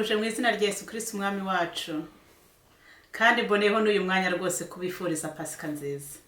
ndabashuhuje mu izina rya Yesu Kristo umwami wacu kandi mboneyeho n'uyu mwanya rwose kubifuriza pasika nziza.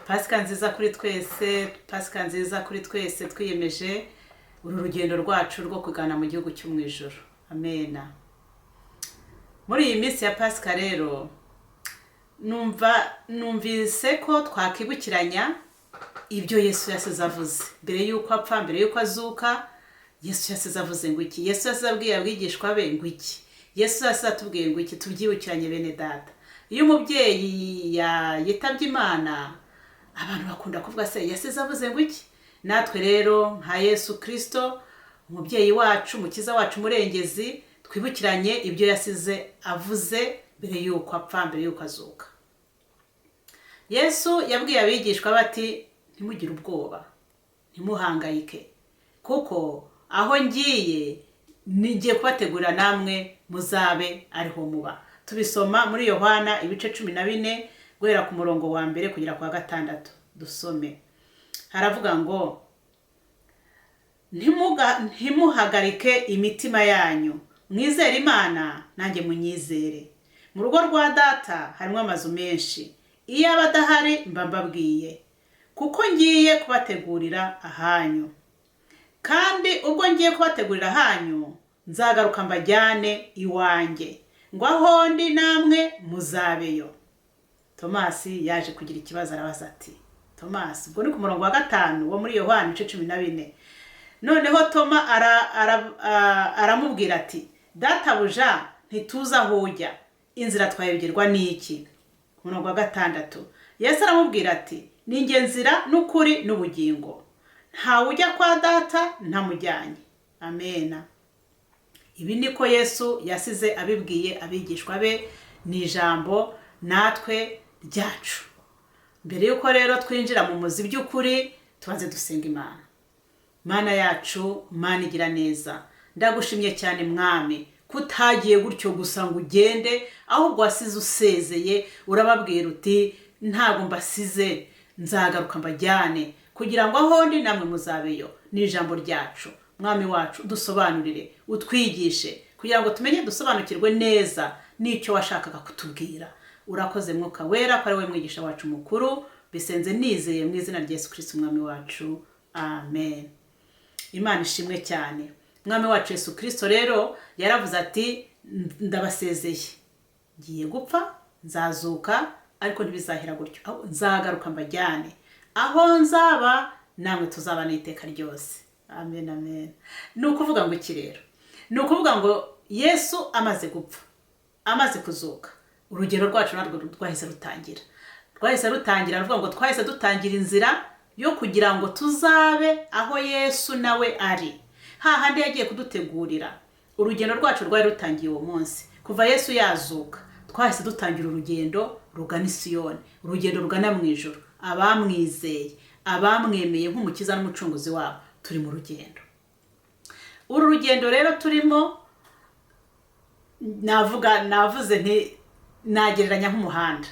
Pasika nziza kuri twese, pasika nziza kuri twese twiyemeje uru rugendo rwacu rwo kugana mu gihugu cyo mu ijuru. Amen. Muri iyi minsi ya pasika rero numvise ko twakibukiranya ibyo Yesu yasize avuze mbere yuko apfa, mbere yuko azuka. Yesu yasize avuze ngo iki? Yesu yasize abwiye abigishwa be ngo iki? Yesu yasize atubwiye ngo iki? Tubyibukiranye bene data. Iyo umubyeyi yitabye Imana, abantu bakunda kuvuga se yasize avuze ngo iki? Natwe rero nka Yesu Kristo, umubyeyi wacu, umukiza wacu, murengezi, twibukiranye ibyo yasize avuze mbere yuko apfa, mbere yuko azuka. Yesu yabwiye abigishwa bati ntimugire ubwoba, ntimuhangayike, kuko aho ngiye nigiye kubategura namwe muzabe ariho muba. Tubisoma muri Yohana ibice 14 guhera ku murongo wa mbere kugera kwa 6. Dusome. Haravuga ngo ntimuhagarike imitima yanyu, mwizere Imana nanjye munyizere. Mu rugo rwa data harimo amazu menshi, iyo abadahari mba mbabwiye, kuko ngiye kubategurira ahanyu. Kandi ubwo ngiye kubategurira ahanyu, nzagaruka mbajyane iwanjye, ngo aho ndi namwe muzabeyo. Tomasi yaje kugira ikibazo, arabaza ati, Tomasi, ubwo ni ku murongo wa 5 wo muri Yohana 14. Noneho Toma aramubwira ati, databuja ntituza aho ujya, inzira twayogerwa n'iki? Ku murongo wa 6 Yesu aramubwira ati, ni njye nzira n'ukuri n'ubugingo, ntawe ujya kwa data ntamujyanye. Amen. Ibi niko Yesu yasize abibwiye abigishwa be, ni ijambo natwe ryacu. Mbere yuko rero twinjira mu muzi by'ukuri, tubanze dusenga Imana. Mana yacu, Mana igira neza, ndagushimye cyane mwami, kutagiye gutyo gusa ngo ugende, ahubwo wasize usezeye, urababwira uti ntago mbasize, nzagaruka mbajyane, kugira ngo aho ndi namwe muzabeyo. Ni ijambo ryacu. Mwami wacu, dusobanurire, utwigishe, kugira ngo tumenye dusobanukirwe neza n'icyo washakaga kutubwira. Urakoze Mwuka Wera, ko ari we mwigisha wacu mukuru. Bisenze nizeye mu izina rya Yesu Kristo umwami wacu. Amen. Imana ishimwe cyane. Mwami wacu Yesu Kristo rero yaravuze ati, ndabasezeye, ngiye gupfa, nzazuka, ariko ntibizahira gutyo, aho nzagaruka mbajyane, aho nzaba namwe tuzabana iteka ryose. Amen, amen. Ni ukuvuga ngo iki rero? Ni ukuvuga ngo Yesu amaze gupfa, amaze kuzuka, urugero rwacu narwo rwahise rutangira. Rwahise rutangira, ruvuga ngo twahise dutangira inzira yo kugira ngo tuzabe aho Yesu nawe ari. Hahandi yagiye kudutegurira. Urugendo rwacu rwari rutangiye uwo munsi. Kuva Yesu yazuka, twahise dutangira urugendo rugana i Siyoni, urugendo rugana mu ijuru. Abamwizeye, abamwemeye nk'umukiza n'umucunguzi wabo, turi mu rugendo. Uru rugendo rero turimo, navuze nti nagereranya nk'umuhanda.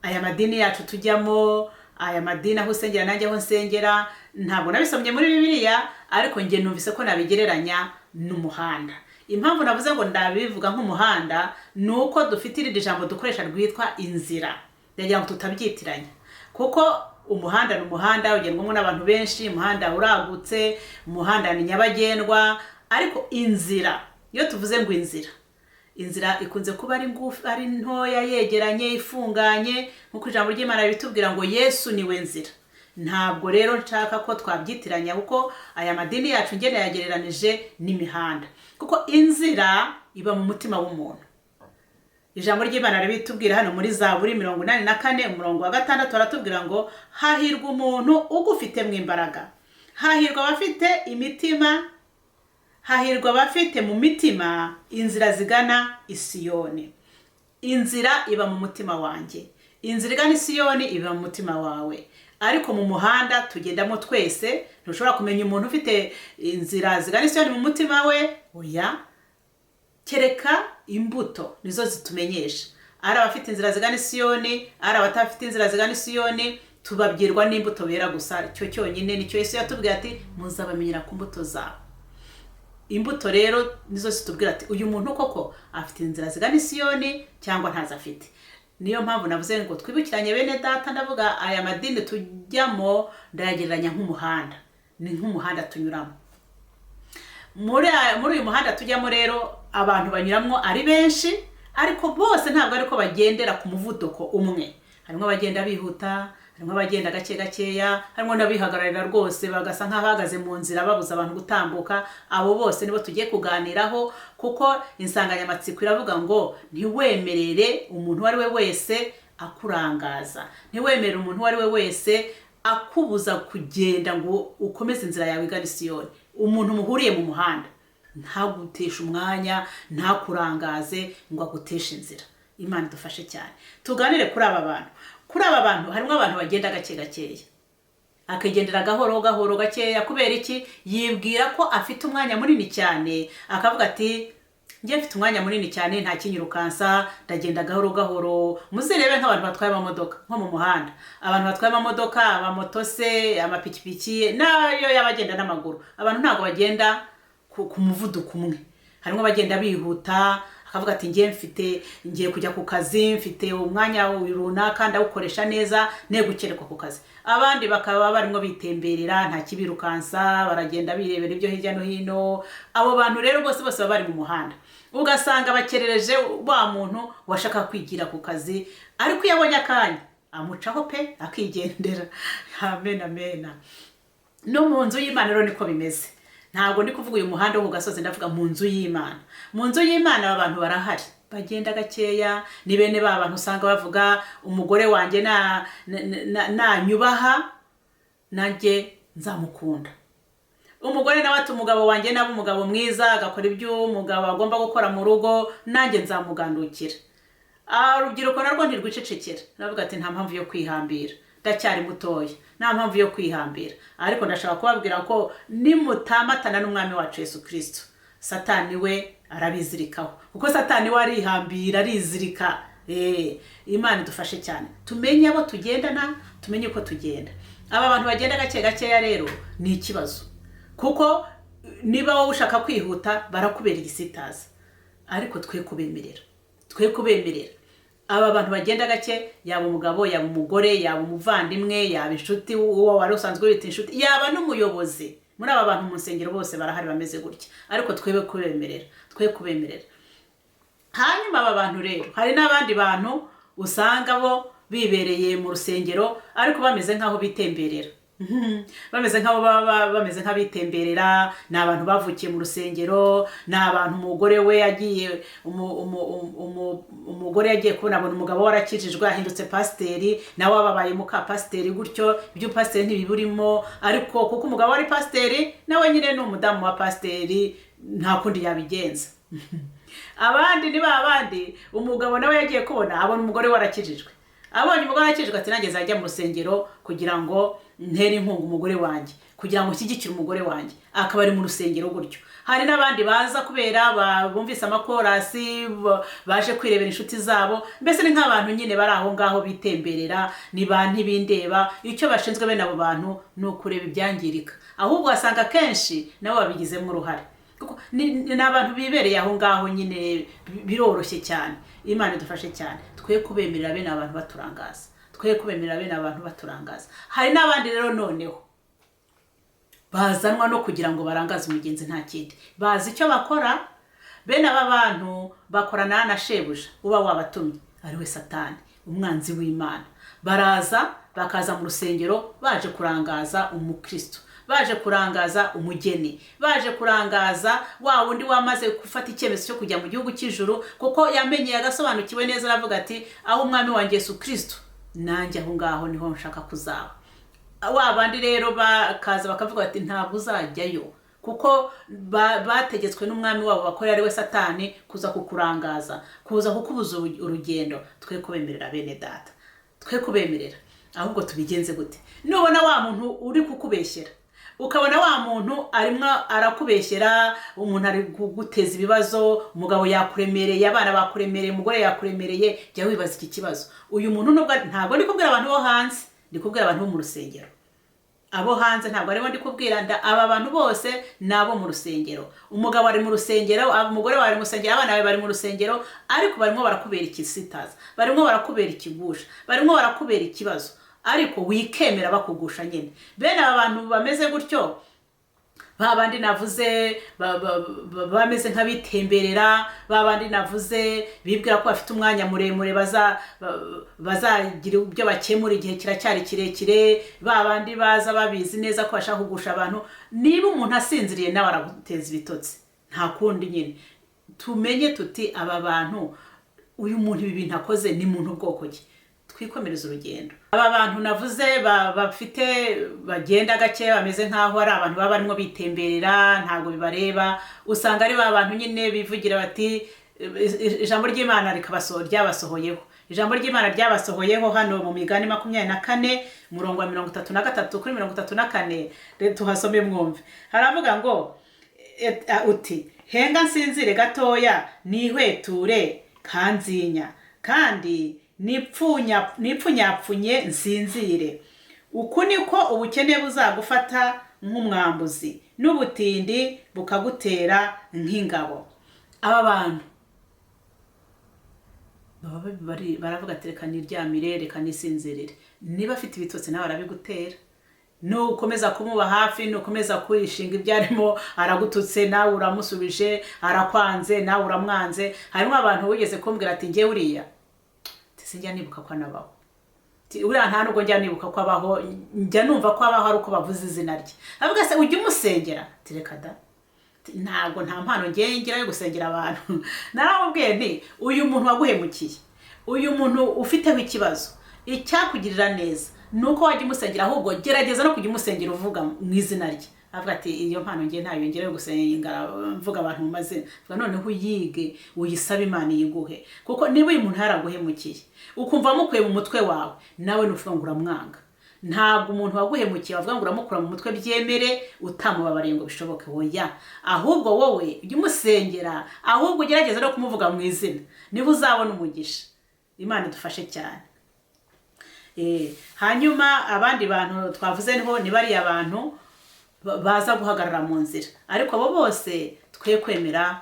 Aya madini yacu tujyamo, aya madini aho usengera nanjye aho nsengera, ntabwo nabisomye muri Bibiliya, ariko nge numvise ko nabigereranya n'umuhanda. Impamvu navuze ngo ndabivuga nk'umuhanda, nuko dufite irindi jambo dukoresha rwitwa inzira. Ndagira ngo tutabyitiranya, kuko umuhanda ni umuhanda ugendwamo n'abantu benshi, umuhanda uragutse, umuhanda ni nyabagendwa. Ariko inzira, iyo tuvuze ngo inzira ikunze kuba ari ngufi, ari ntoya, yegeranye, ifunganye, nkuko ijambo ry'Imana ritubwira ngo Yesu niwe nzira. Ntabwo rero nshaka ko twabyitiranya, kuko aya madini yacu ngene yagereranije n'imihanda, kuko inzira iba mu mutima w'umuntu. Ijambo ry'Imana ribitubwira hano muri Zaburi 84 umurongo wa 6, aratubwira ngo hahirwa umuntu ugufite mu imbaraga, hahirwa abafite imitima, hahirwa abafite mu mitima inzira zigana i Siyoni. Inzira iba mu mutima wanjye, inzira igana i Siyoni iba mu mutima wawe. Ariko mu muhanda tugendamo twese, ntushobora kumenya umuntu ufite inzira zigana i Siyoni mu mutima we, oya, kereka imbuto nizo zitumenyesha. Ari abafite inzira zigana i Siyoni, ari abatafite inzira zigana i Siyoni, tubabwirwa n'imbuto bera gusa. Cyo cyonyine nicyo Yesu yatubwiye ati, muzabamenyera ku mbuto zabo. Imbuto rero nizo zitubwira ati uyu muntu koko afite inzira zigana isiyoni cyangwa ntazo afite. Niyo mpamvu navuze ngo twibukiranye bene data, ndavuga aya madini tujyamo ndayagereranya nk'umuhanda, ni nk'umuhanda tunyuramo. Muri uyu muhanda tujyamo rero abantu banyuramo ari benshi, ariko bose ntabwo ariko bagendera ku muvuduko umwe. Harimo abagenda bihuta, harimo abagenda gake gakeya, harimo n'abihagararira rwose bagasa nk'abahagaze mu nzira babuza abantu gutambuka. Abo bose nibo tugiye kuganiraho, kuko insanganyamatsiko iravuga ngo ntiwemerere umuntu uwo ari we wese akurangaza, ntiwemerere umuntu uwo ari we wese akubuza kugenda ngo ukomeze inzira yawe igana isiyoni. Umuntu muhuriye mu muhanda ntaguteshe umwanya, ntakurangaze ngo aguteshe inzira. Imana idufashe cyane. Tuganire kuri aba bantu. Kuri aba bantu harimo abantu bagenda gake gakeya, akagendera gahoro gahoro gakeya. Kubera iki? Yibwira ko afite umwanya munini cyane, akavuga ati njye mfite umwanya munini cyane nta kinyirukansa, ndagenda gahoro gahoro. Muzirebe nk'abantu batwaye amamodoka nko mu muhanda, abantu batwaye amamodoka, amamoto se, amapikipiki, nayo yabagenda n'amaguru. Abantu ntabwo bagenda ku muvuduko umwe. Harimo abagenda bihuta, akavuga ati ngiye kujya ku kazi, mfite umwanya runaka ndawukoresha neza, gukerekwa ku kazi. Abandi bakaba barimo bitemberera, nta kibirukansa, baragenda birebera ibyo hirya no hino. Abo bantu rero bose baba bari mu muhanda, ugasanga bakerereje wa muntu washaka kwigira ku kazi, ariko iyo abonye akanya amucaho pe akigendera. Amen amen. No mu nzu y'Imana rero niko bimeze. Ntabwo ndi kuvuga uyu muhanda wo ku gasozi, ndavuga mu nzu y'Imana. Mu nzu y'Imana abantu barahari bagenda gakeya. Ni bene ba bantu usanga bavuga umugore wanjye nanyubaha nanjye nzamukunda. Umugore nawe ati umugabo wanjye naba umugabo mwiza, agakora ibyo umugabo agomba gukora mu rugo, nanjye nzamugandukira. Urubyiruko narwo ntirwicecekera, navuga ati nta mpamvu yo kwihambira, ndacyari mutoya, nta mpamvu yo kwihambira. Ariko ndashaka kubabwira ko nimutamatana n'umwami wacu Yesu Kristo, Satani we arabizirikaho, kuko Satani we arihambira, arizirika. Imana idufashe cyane, tumenye abo tugendana, tumenye uko tugenda. Aba bantu bagenda gake gakeya rero ni ikibazo, kuko niba wowe ushaka kwihuta barakubera igisitaza. Ariko twe kubemerera aba bantu bagenda gake, yaba umugabo, yaba umugore, yaba umuvandimwe, yaba inshuti, uwo wari usanzwe wita inshuti, yaba n'umuyobozi. Muri aba bantu mu nsengero bose barahari bameze gutya, ariko twe kubemerera. Hanyuma aba bantu rero hari n'abandi bantu usanga bo bibereye mu rusengero, ariko bameze nk'aho bitemberera. Bameze nk'abitemberera. Ni abantu bavukiye mu rusengero, ni abantu umugore we yagiye umugore yagiye kubona abona umugabo warakijijwe, ahindutse pasiteri, nawe wababaye muka pasiteri, gutyo ibyo pasiteri ntibiburimo. Ariko kuko umugabo wari pasiteri, nawe nyine ni umudamu wa pasiteri, nta kundi yabigenza. Abandi ni babandi umugabo nawe yagiye kubona abona umugore warakijijwe, abonye umugore warakijijwe ati nanjye zajya mu rusengero kugira ngo ntere inkunga umugore wanjye, kugira ngo nshyigikire umugore wanjye. Akaba ari mu rusengero gutyo. Hari n'abandi baza kubera bumvise amakorasi, baje kwirebera inshuti zabo. Mbese ni nk'abantu nyine bari aho ngaho bitemberera, ni ba ntibindeba. Icyo bashinzwe bene abo bantu ni ukureba ibyangirika, ahubwo wasanga kenshi nabo babigizemo uruhare, kuko ni abantu bibereye aho ngaho nyine, biroroshye cyane. Imana idufashe cyane, twe kubemerera bene abantu baturangaza. Hari n'abandi rero noneho bazanwa no kugira ngo barangaze umugenzi, nta kindi bazi icyo bakora. Bene aba bantu bakorana na shebuja uba wabatumye, ari we Satani, umwanzi w'Imana. Bakaza mu rusengero baje kurangaza umukristo, baje kurangaza umugeni, baje kurangaza wa wundi wamaze gufata icyemezo cyo kujya mu gihugu cy'ijuru, kuko yamenye agasobanukiwe neza, aravuga ati aho umwami wa Yesu Kristo, nanjye aho ngaho niho nshaka kuzaba. Wabandi rero bakaza bakavuga ati ntabwo uzajyayo, kuko bategetswe n'umwami wabo bakorera ari we Satani kuza kukurangaza, kuza kukubuza urugendo. Twe kubemerera bene data, twe kubemerera. Ahubwo tubigenze gute? Nubona wa muntu uri kukubeshyera, ukabona wa muntu arimo arakubeshyera, umuntu ari kuguteza ibibazo, umugabo yakuremereye, abana bakuremereye, umugore yakuremereye, jya wibaza iki kibazo. Uyu muntu ntabwo ndi kubwira abantu bo hanze, ndi kubwira abantu bo mu rusengero. abo hanze ntabwo aribo ndi kubwira, aba bantu bose nabo mu rusengero. Umugabo ari mu rusengero, umugore wawe ari mu rusengero, abana bawe bari mu rusengero, ariko barimo barakubera ikisitaza, barimo barakubera ikigusha, barimo barakubera ikibazo, ariko wikemera bakugusha nyine. Bene aba bantu bameze gutyo, babandi navuze bameze nk'abitemberera, babandi navuze bibwira ko bafite umwanya muremure bazagira ibyo bakemura igihe kiracyari kirekire, babandi baza babizi neza ko bashaka kugusha abantu. Niba umuntu asinziriye nawe araguteza ibitotsi, nta kundi nyine. Tumenye tuti aba bantu, uyu muntu ibi bintu akoze ni muntu bwoko ki, twikomereza urugendo. Aba bantu navuze bafite bagenda gake, bameze nkaho ari abantu baba barimo bitemberera, ntago bibareba. Usanga ari ba bantu nyine bivugira bati ijambo ry'Imana ryabasohoyeho. Ijambo ry'Imana ryabasohoyeho hano mu Migani 24 umurongo wa 33 kuri 34, tuhasome mwumve. Haravuga ngo uti henga nsinzire gatoya nihweture kanzinya, kandi nipfunyapfunye nsinzire. Uku niko ubukene buzagufata nk'umwambuzi, n'ubutindi bukagutera nk'ingabo. Aba bantu baravuga ati reka niryamire, reka nisinzirire. Niba afite ibitotsi nawe arabigutera. Nukomeza kumuba hafi, nukomeza kwishinga ibyarimo, aragututse nawe uramusubije, arakwanze nawe uramwanze. Harimo abantu wigeze kumbwira ati ngiye uriya sinjya nibuka ko anabaho. Uriya nta nubwo njya nibuka ko abaho, njya numva ko abaho ari uko bavuze izina rye. Avuga se ujye umusengera? Reka da, ntabwo nta mpano ngira yo gusengera abantu. Naramubwiye nti uyu muntu waguhemukiye, uyu muntu ufiteho ikibazo, icyakugirira neza nuko wajya umusengera, ahubwo gerageza no kujya umusengera uvuga mu izina rye. Avuga ati iyo mpano ntayo ngira yo gusenga mvuga abantu mu mazina. Avuga noneho uyige, uyisabe Imana yiguhe, kuko niba uyu muntu yaraguhemukiye ukumva mukuye mu mutwe wawe, nawe nuvuga ngo uramwanga. Ntabwo umuntu waguhemukiye wavuga ngo uramukura mu mutwe byemere utamubabariye ngo bishoboke. Oya, ahubwo wowe ujye umusengera, ahubwo ugerageza no kumuvuga mu izina, niba uzabona umugisha. Imana idufashe cyane. Hanyuma abandi bantu twavuze ni bariya abantu baza guhagarara mu nzira, ariko abo bose twe kwemera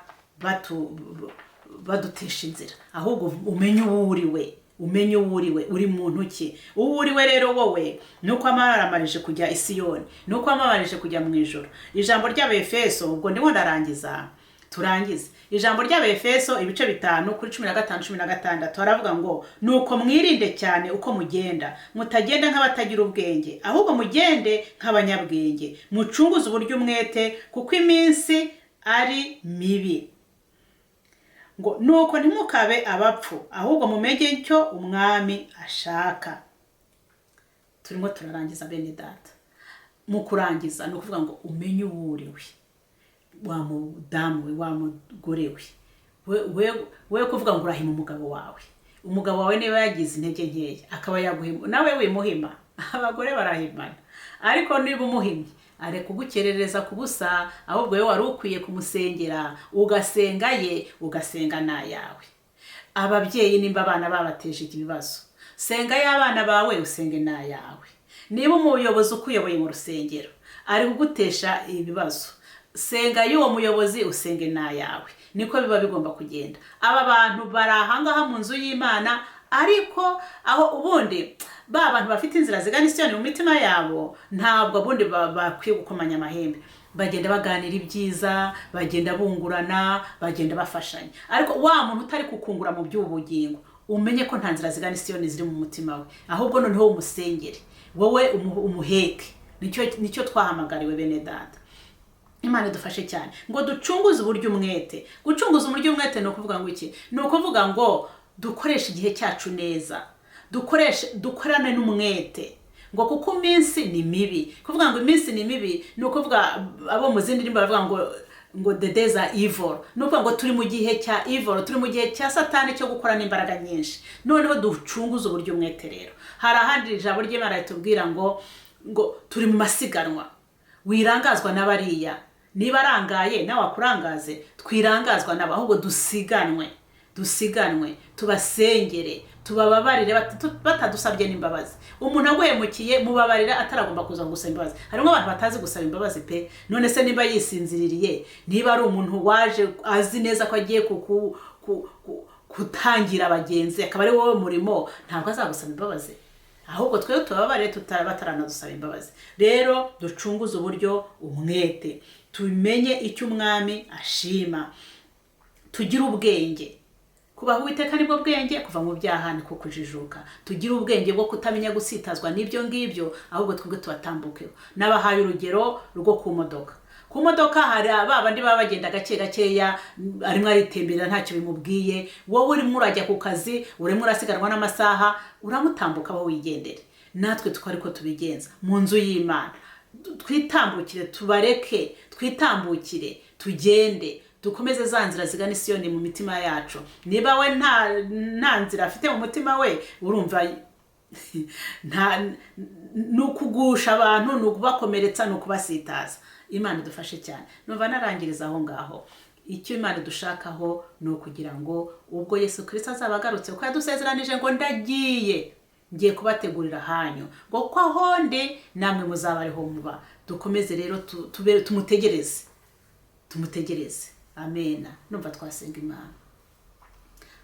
badutesha inzira. Ahubwo umenye uwo uriwe, uri muntu ki. Uwo uriwe rero wowe nuko amaramarije kujya i Siyoni, nuko amamarije kujya mu ijuru. Ijambo ry'Abefeso, ubwo ndimo ndarangiza, turangize. Ijambo ry'Abefeso ibice 5 kuri 15-16 haravuga ngo nuko mwirinde cyane uko mugenda, mutagenda nk'abatagira ubwenge, ahubwo mugende nk'abanyabwenge, mucunguze uburyo umwete, kuko iminsi ari mibi. Ngo nuko ntimukabe abapfu, ahubwo mumenye icyo umwami ashaka. Turimo turarangiza bene data. Mu kurangiza no kuvuga ngo umenye uwo uriwe, wa mudamu we, wa mugore we, we kuvuga ngo urahima umugabo wawe. Umugabo wawe niba yagize intege nkeya akaba yaguhima, nawe wimuhima. Abagore barahimana, ariko niba umuhimye are kugukerereza kubusa, ahubwo wewe wari ukwiye kumusengera, ugasenga na yawe. Ababyeyi nimba abana babateje ibibazo, senga y'abana bawe, usenge na yawe. Niba umuyobozi ukuyoboye mu rusengero ari kugutesha ibibazo, senga y'uwo muyobozi, usenge na yawe. Niko biba bigomba kugenda. Aba bantu barahangaha mu nzu y'Imana, ariko aho ubundi abantu bafite inzira zigana Siyoni mu mitima yabo, ntabwo ubundi bakwiye gukomanya amahembe. Bagenda baganira ibyiza, bagenda bungurana, bagenda bafashanya. Ariko wa muntu utari kukungura mu by'ubugingo, umenye ko nta nzira zigana Siyoni ziri mu mutima we, ahubwo noneho umusengere, wowe umuheke. Nicyo twahamagariwe bene data. Imana idufashe cyane ngo ducunguze uburyo umwete. Gucunguza uburyo umwete no kuvuga ngo iki? No kuvuga ngo dukoreshe igihe cyacu neza, dukorane n'umwete, ngo kuko iminsi ni mibi. Kuvuga ngo iminsi ni mibi no kuvuga abo mu zindi ndimba bavuga ngo the days are evil. No kuvuga ngo turi mu gihe cya evil, turi mu gihe cya Satani cyo gukora n'imbaraga nyinshi. Noneho ducunguze uburyo umwete rero. Hari ahandi ijambo ry'Imana ritubwira ngo turi mu masiganwa, wirangazwa n'abariya. Niba arangaye nawe akurangaze, twirangazwa nabo, ahubwo dusiganwe, tubasengere, tubababarire batadusabye n'imbabazi. Umuntu aguhemukiye mubabarira ataragomba kuza gusaba imbabazi. Harimo abantu batazi gusaba imbabazi pe. None se niba yisinziririye, niba ari umuntu waje azi neza ko agiye kutangira abagenzi akaba ari wowe murimo, ntabwo azagusaba imbabazi. Ahubwo twe tubabarire bataranadusaba imbabazi. Rero ducunguze uburyo umwete, tumenye icyo umwami ashima, tugire ubwenge. Kubaho Uwiteka nibwo bwenge, kuva mu byaha niko kujijuka. Tugire ubwenge bwo kutamenya gusitazwa n'ibyo ngibyo, ahubwo twebwe tubatambukeho. Nabahaye urugero rwo ku modoka. Ku modoka hari abandi baba bagenda gake gakeya, arimo aritemberera ntacyo bimubwiye. Wowe urimo urajya ku kazi, urimo urasiganwa n'amasaha, uramutambuka aho wigendere. Natwe twariko tubigenza mu nzu y'Imana. Twitambukire, tubareke, twitambukire, tugende. Dukomeze za nzira zigana i Siyoni mu mitima yacu. Niba we nta nzira afite mu mutima we, urumva nukugusha abantu, nukubakomeretsa, nukubasitaza. Imana idufashe cyane. Numva narangiriza aho ngaho. Icyo Imana dushakaho ni ukugira ngo ubwo Yesu Kristo azaba agarutse, uko yadusezeranije ngo ngiye kubategurira hanyu, ngo kwa honde namwe muzaba ariho muba. Dukomeze rero tumutegereze. Amena. Numva twasenga Imana.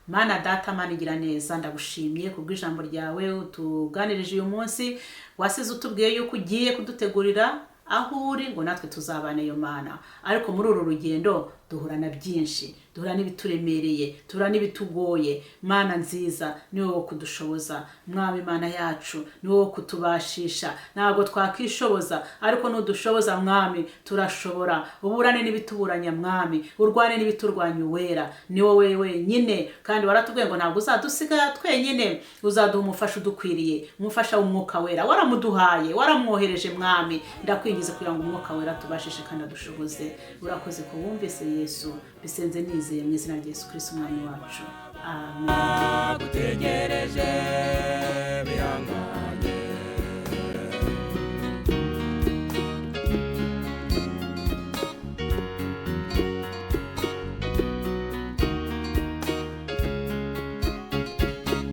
Mana data, Mana igira neza, ndagushimiye kubw'ijambo ryawe utuganirije uyu munsi. Wasize utubwiye yuko ugiye kudutegurira aho uri ngo natwe tuzabane yo Mana. Ariko muri uru rugendo duhura na byinshi, duhura n'ibituremereye, duhura n'ibitugoye. Mana nziza, ni wowe kudushoboza. Mwami Imana yacu, ni wowe kutubashisha. Ntabwo twakishoboza, ariko nudushoboza Mwami turashobora. Uburane n'ibituburanya Mwami, urwane n'biturwanya Uwera. Ni wowe wenyine, kandi waratubwiye ngo ntabwo uzadusiga twenyine, uzaduha umufasha udukwiriye, umufasha w'Umwuka Wera. Waramuduhaye, waramwohereje Mwami. Ndakwingiza kugira ngo Umwuka Wera tubashishe kandi adushoboze. Urakoze ko wumvise Yesu, bisenze nizeye mu izina rya Yesu Kristo umwami wacu. Amen.